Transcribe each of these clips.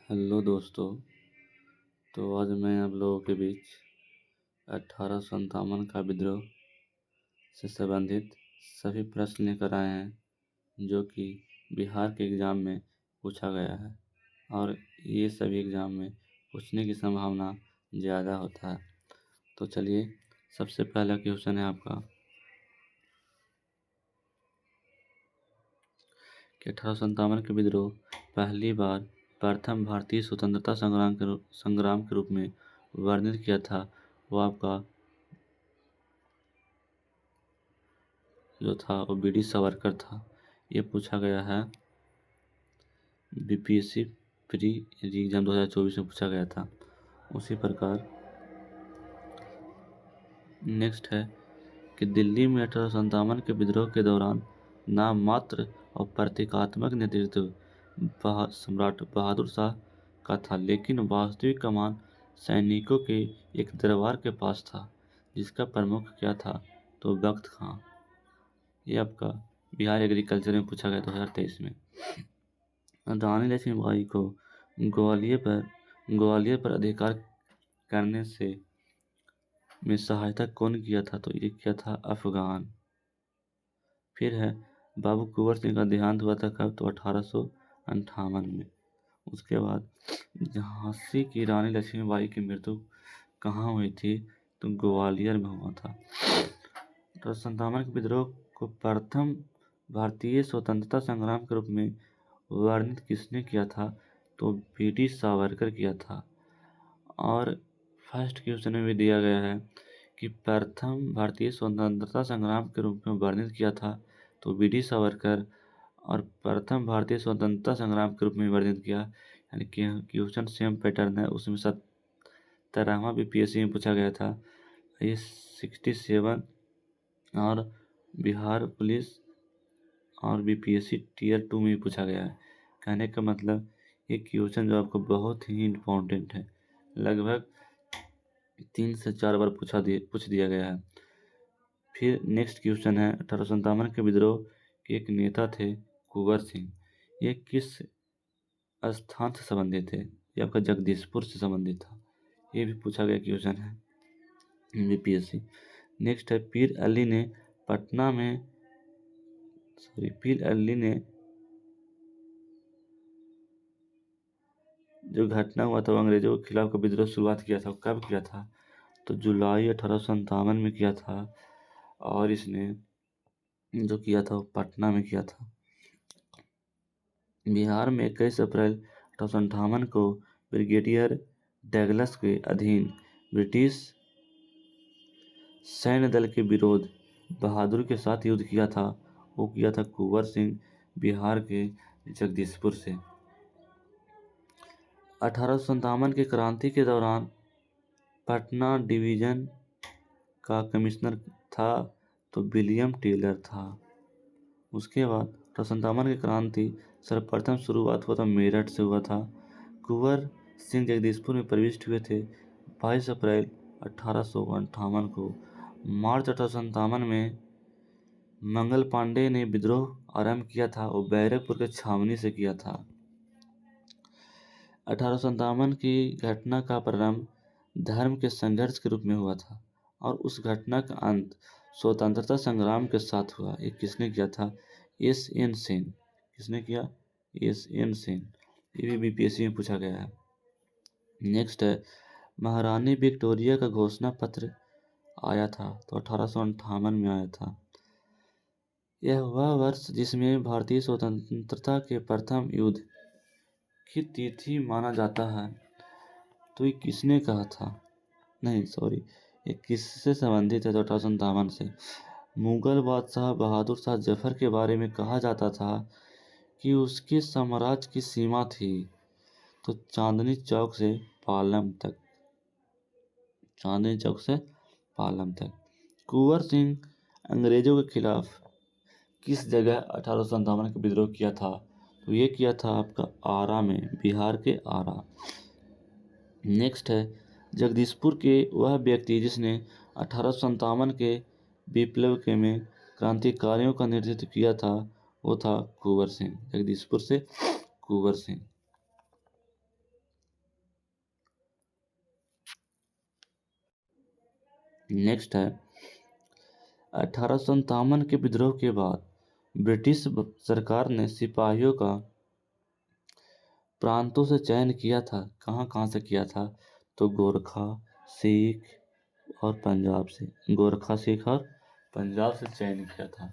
Hello दोस्तों। तो आज मैं आप लोगों के बीच 1857 का विद्रोह से संबंधित सभी प्रश्न लेकर आए हैं जो कि बिहार के एग्ज़ाम में पूछा गया है और ये सभी एग्ज़ाम में पूछने की संभावना ज़्यादा होता है। तो चलिए, सबसे पहला क्वेश्चन है आपका कि 1857 के विद्रोह पहली बार प्रथम भारतीय स्वतंत्रता संग्राम के रूप में वर्णित किया था। वो आपका जो था वो बी डी सावरकर था। ये पूछा गया है बीपीएससी प्री एग्जाम 2024 में पूछा गया था। उसी प्रकार नेक्स्ट है कि दिल्ली में 1857 के विद्रोह के दौरान नाम मात्र और प्रतीकात्मक नेतृत्व सम्राट बहादुर शाह का था, लेकिन वास्तविक कमान सैनिकों के एक दरबार के पास था जिसका प्रमुख क्या था, तो बख्त खां। ये आपका बिहार एग्रीकल्चर में पूछा गया 2023 में। रानी लक्ष्मीबाई को ग्वालियर पर अधिकार करने से में सहायता कौन किया था, तो ये किया था अफगान। फिर है बाबू कुंवर सिंह का देहांत हुआ था कब, तो 1858 में। उसके बाद झांसी की रानी लक्ष्मीबाई की मृत्यु कहाँ हुई थी, तो ग्वालियर में हुआ था। 1857 के विद्रोह को प्रथम भारतीय स्वतंत्रता संग्राम के रूप में वर्णित किसने किया था, तो बी डी सावरकर किया था। और फर्स्ट क्वेश्चन में भी दिया गया है कि प्रथम भारतीय स्वतंत्रता संग्राम के रूप में वर्णित किया था, तो बी डी सावरकर। और प्रथम भारतीय स्वतंत्रता संग्राम के रूप में वर्णित किया, यानी कि क्वेश्चन सेम पैटर्न है। उसमें 17वां बीपीएससी में पूछा गया था। ये 67 और बिहार पुलिस और बीपीएससी टीयर 2 में भी पूछा गया है। कहने का मतलब ये क्वेश्चन जो आपको बहुत ही इम्पोर्टेंट है, लगभग 3 से 4 बार पूछ दिया गया है। फिर नेक्स्ट क्वेश्चन है 1857 के विद्रोह के एक नेता थे कुंवर सिंह। ये किस स्थान से संबंधित थे, ये आपका जगदीशपुर से संबंधित था। ये भी पूछा गया क्वेश्चन है बीपीएससी। नेक्स्ट है पीर अली ने जो घटना हुआ था वो अंग्रेजों के खिलाफ का विद्रोह शुरुआत किया था, कब किया था, तो जुलाई 1857 में किया था। और इसने जो किया था वो पटना में किया था। बिहार में 21 अप्रैल 1858 को ब्रिगेडियर डगलस के अधीन ब्रिटिश सैन्य दल के विरोध बहादुर के साथ युद्ध किया था। वो किया था कुंवर सिंह, बिहार के जगदीशपुर से। 1857 की क्रांति के दौरान पटना डिवीजन का कमिश्नर था, तो विलियम टेलर था। उसके बाद 1857 की क्रांति सर्वप्रथम शुरुआत हुआ था मेरठ से हुआ था। कुंवर सिंह जगदीशपुर में प्रविष्ट हुए थे 22 अप्रैल 1858 को। मार्च 1857 में मंगल पांडे ने विद्रोह आरंभ किया था, वो बैरकपुर के छावनी से किया था। 1857 की घटना का प्रारंभ धर्म के संघर्ष के रूप में हुआ था और उस घटना का अंत स्वतंत्रता संग्राम के साथ हुआ। ये किसने किया था, एस एन सेन। किसने किया, एस एन सेन। ये भी बीपीएससी में पूछा गया है। नेक्स्ट है महारानी विक्टोरिया का घोषणा पत्र आया था, तो 1858 में आया था। यह वह वर्ष जिसमें भारतीय स्वतंत्रता के प्रथम युद्ध की तिथि माना जाता है। तो ये किसने कहा था, नहीं सॉरी, ये किससे संबंधित है, तो 1857 से। मुगल बादशाह बहादुर शाह जफर के बारे में कहा जाता था कि उसके साम्राज्य की सीमा थी, तो चांदनी चौक से पालम तक। चांदनी चौक से पालम तक। कुंवर सिंह अंग्रेजों के खिलाफ किस जगह 1857 का विद्रोह किया था, तो ये किया था आपका आरा में, बिहार के आरा। नेक्स्ट है जगदीशपुर के वह व्यक्ति जिसने 1857 के विप्लव के में क्रांतिकारियों का नेतृत्व किया था, वो था कुंवर सिंह। जगदीशपुर से कुंवर सिंह। नेक्स्ट है 1857 के विद्रोह के बाद ब्रिटिश सरकार ने सिपाहियों का प्रांतों से चयन किया था। कहाँ कहाँ से किया था? तो गोरखा, सिख और पंजाब से। गोरखा, सिख और पंजाब से चयन किया था।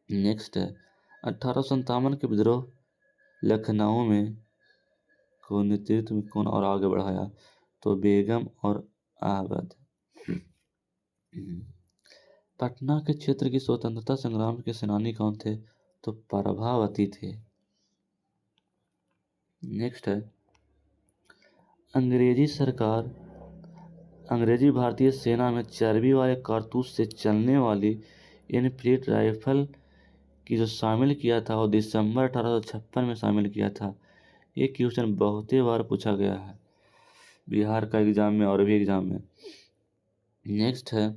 नेक्स्ट है 1857 के विद्रोह लखनऊ में को नेतृत्व में कौन और आगे बढ़ाया? तो बेगम और आबद। पटना के क्षेत्र की स्वतंत्रता संग्राम के सेनानी कौन थे? तो प्रभावती थे। नेक्स्ट है अंग्रेजी भारतीय सेना में चर्बी वाले कारतूस से चलने वाली इनफिल्ड राइफल की जो शामिल किया था वो दिसंबर 1856 में शामिल किया था। ये क्वेश्चन बहुत ही बार पूछा गया है बिहार का एग्जाम में और भी एग्जाम में। नेक्स्ट है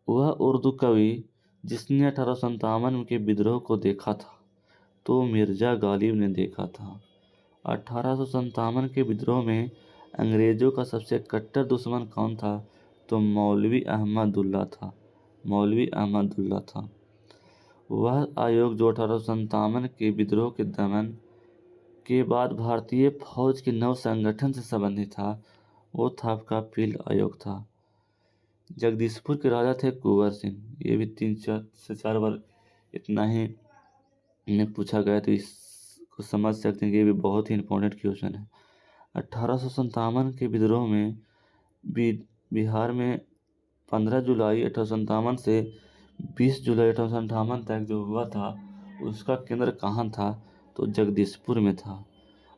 वह उर्दू कवि जिसने 1857 के विद्रोह को देखा था? तो मिर्जा गालिब ने देखा था। 1857 के विद्रोह में अंग्रेजों का सबसे कट्टर दुश्मन कौन था? तो मौलवी अहमदुल्ला था। मौलवी अहमदुल्ला था। वह आयोग जो 1857 के विद्रोह के दमन के बाद भारतीय फौज के नव संगठन से संबंधित था वो था आपका फील्ड आयोग था। जगदीशपुर के राजा थे कुंवर सिंह। ये भी 3 से 4 बार इतना ही इन्हें पूछा गया तो इसको समझ सकते हैं कि ये भी बहुत ही इंपॉर्टेंट क्वेश्चन है। 1857 के विद्रोह में बिहार में 15 जुलाई 1857 से 20 जुलाई 1858 तक जो हुआ था उसका केंद्र कहाँ था? तो जगदीशपुर में था।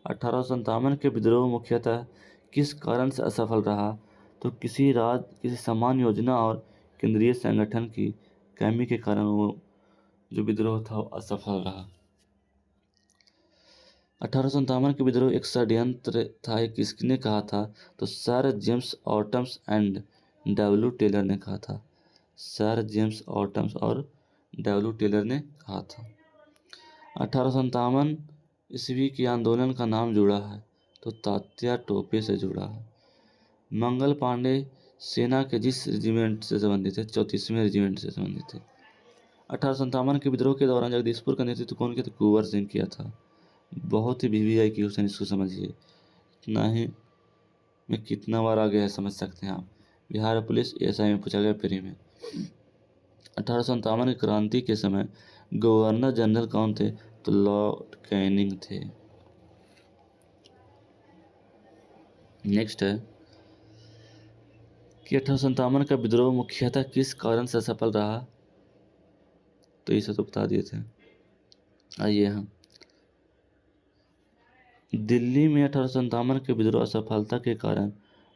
1857 के विद्रोह मुख्यतः किस कारण से असफल रहा? तो किसी समान योजना और केंद्रीय संगठन की कमी के कारण वो जो विद्रोह था वो असफल रहा। 1857 के विद्रोह एक षड्यंत्र था। ये किसने कहा था? तो सर जेम्स ऑटम्स एंड डब्ल्यू टेलर ने कहा था। सर जेम्स ऑटम्स और डब्ल्यू टेलर ने कहा था। 1857 ईस्वी के आंदोलन का नाम जुड़ा है? तो तात्या टोपे से जुड़ा है। मंगल पांडे सेना के जिस रेजिमेंट से संबंधित है? 34वें रेजिमेंट से संबंधित है। 1857 के विद्रोह के दौरान जगदीशपुर का नेतृत्व कौन किया? तो कुंवर सिंह किया था। बहुत ही वीवीआई क्वेश्चन इसको समझिए। इतना ही में कितना बार आ गया है समझ सकते हैं आप। बिहार पुलिस एएसआई में पूछा गया प्री में। 1857 की क्रांति के समय गवर्नर जनरल कौन थे? तो लॉर्ड कैनिंग थे। नेक्स्ट है कि 1857 का विद्रोह मुख्यतः किस कारण से सफल रहा? तो इसे तो बता दिए थे। आइए हम दिल्ली में 1857 के विद्रोह असफलता के कारण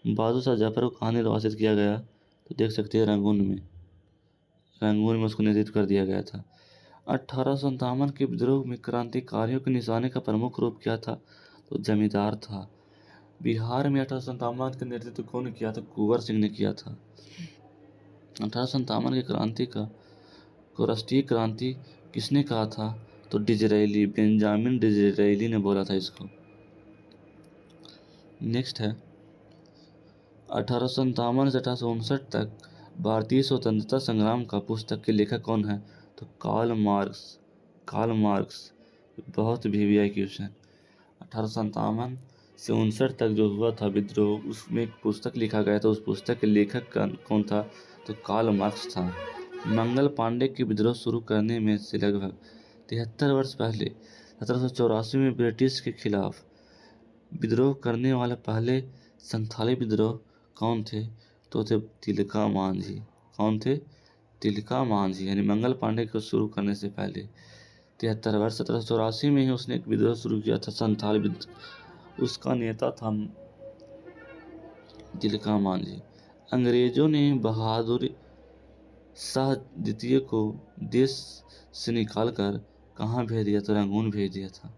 बहादुर शाह जफर को कहाँ निर्वासित किया गया? तो देख सकते हैं रंगून में उसको निर्वासित कर दिया गया था। 1857 के विद्रोह में क्रांतिकारियों के निशाने का प्रमुख रूप क्या था? तो जमींदार था। बिहार में 1857 का नेतृत्व कौन किया था? कुंवर सिंह ने किया था। 1857 की क्रांति को राष्ट्रीय क्रांति किसने कहा था? तो डिजरायली, बेंजामिन डिजरायली ने बोला था इसको। नेक्स्ट है 1857 से 1859 तक भारतीय स्वतंत्रता संग्राम का पुस्तक के लेखक कौन है? तो कार्ल मार्क्स। बहुत वीवीआई क्वेश्चन। 1857 से 1959 तक जो हुआ था विद्रोह उसमें एक पुस्तक लिखा गया था। उस पुस्तक के लेखक कौन था? तो कार्ल मार्क्स था। मंगल पांडे के विद्रोह शुरू करने में से लगभग 73 वर्ष पहले 1784 में ब्रिटिश के खिलाफ विद्रोह करने वाले पहले संथाली विद्रोह कौन थे? तो थे तिलका मांझी। कौन थे? तिलका मांझी। यानी मंगल पांडे को शुरू करने से पहले 73 वर्ष 1784 में ही उसने एक विद्रोह शुरू किया था, संथाली विद्रोह। उसका नेता था तिलका मांझी। अंग्रेजों ने बहादुर शाह द्वितीय को देश से निकालकर कहाँ भेज दिया? तो रंगून भेज दिया था।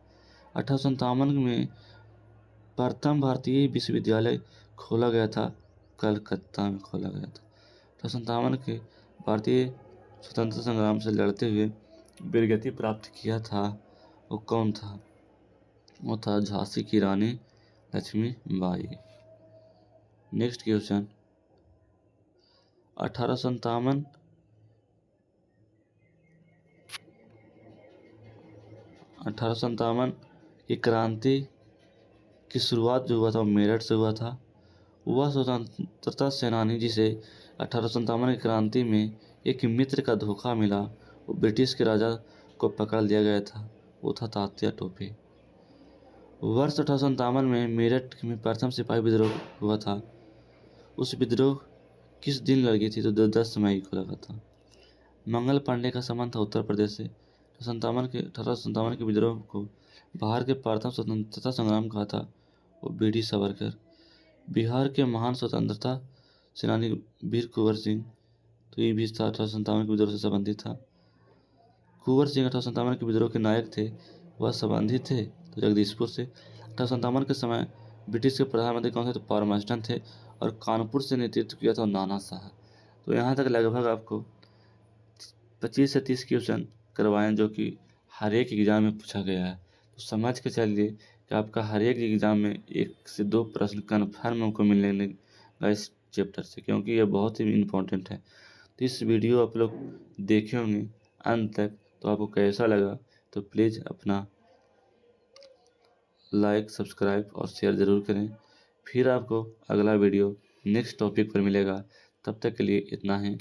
1857 में प्रथम भारतीय विश्वविद्यालय खोला गया था, कलकत्ता में खोला गया था। 1857 के भारतीय स्वतंत्रता संग्राम से लड़ते हुए वीरगति प्राप्त किया था वो कौन था? वो था झांसी की रानी लक्ष्मीबाई। नेक्स्ट क्वेश्चन 1857 1857 की क्रांति की शुरुआत जो हुआ था वो मेरठ से हुआ था। वह स्वतंत्रता सेनानी जिसे 1857 की क्रांति में एक मित्र का धोखा मिला, वो ब्रिटिश के राजा को पकड़ लिया गया था। वो था तात्या टोपे। वर्ष 1857 में मेरठ में प्रथम सिपाही विद्रोह हुआ था। उस विद्रोह किस दिन लगी थी? तो 10 मई को लगा था। मंगल पांडे का संबंध था उत्तर प्रदेश से। 1857 के विद्रोह को बिहार के प्रथम स्वतंत्रता संग्राम कहा था, वो बी.डी. सावरकर। बिहार के महान स्वतंत्रता सेनानी वीर कुंवर सिंह, तो ये भी 1857 के विद्रोह से संबंधित था। कुंवर सिंह 1857 के विद्रोह के नायक थे। वह संबंधित थे तो जगदीशपुर से। 1857 के समय ब्रिटिश के प्रधानमंत्री कौन थे? तो पारमास्टन थे। और कानपुर से नेतृत्व किया था नाना शाह। तो यहाँ तक लगभग आपको 25 से 30 क्वेश्चन करवाएं, जो कि हर एक एग्ज़ाम में पूछा गया है। तो समझ के चलिए कि आपका हर एक एग्ज़ाम में 1 से 2 प्रश्न कन्फर्म हमको मिलने लगेगा इस चैप्टर से, क्योंकि ये बहुत ही इम्पोर्टेंट है। तो इस वीडियो आप लोग देखे होंगे अंत तक, तो आपको कैसा लगा तो प्लीज़ अपना लाइक, सब्सक्राइब और शेयर ज़रूर करें। फिर आपको अगला वीडियो नेक्स्ट टॉपिक पर मिलेगा। तब तक के लिए इतना ही।